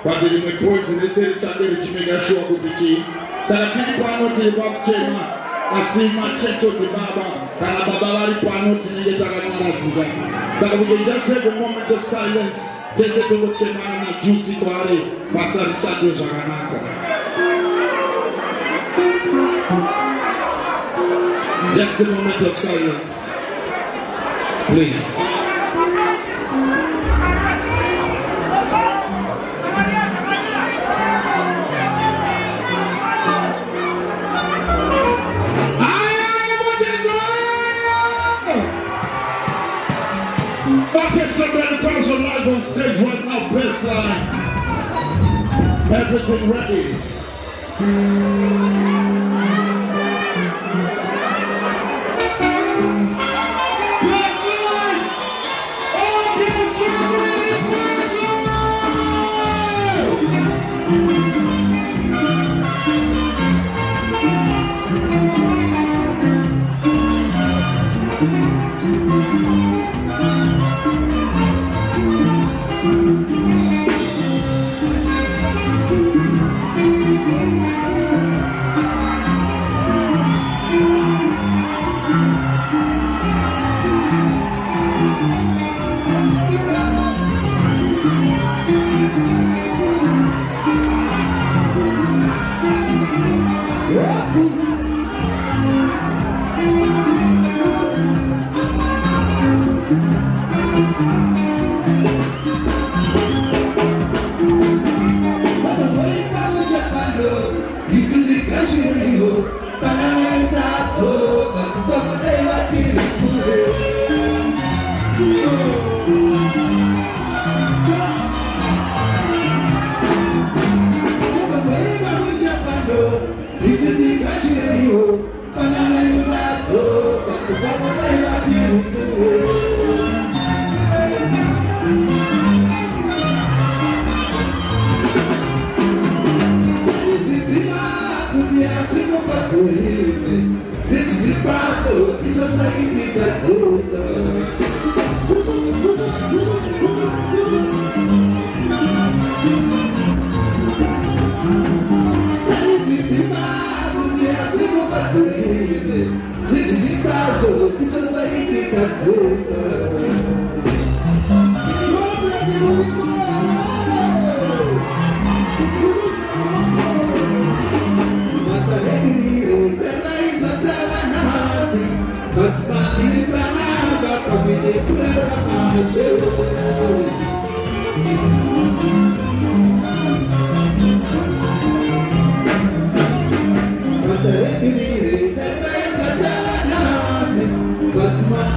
But in the poison, they say it's a very chimney show with the tea. Salatini Pano to the Bob Chema, I see Macheso to Baba, and Baba Pano to the Taranazza. So we can just have a moment of silence. Just a little Chema and a juicy body, Masari Sado Jaganaka. Just a moment of silence, please. On stage right now, baseline. Everything ready. Baseline. But my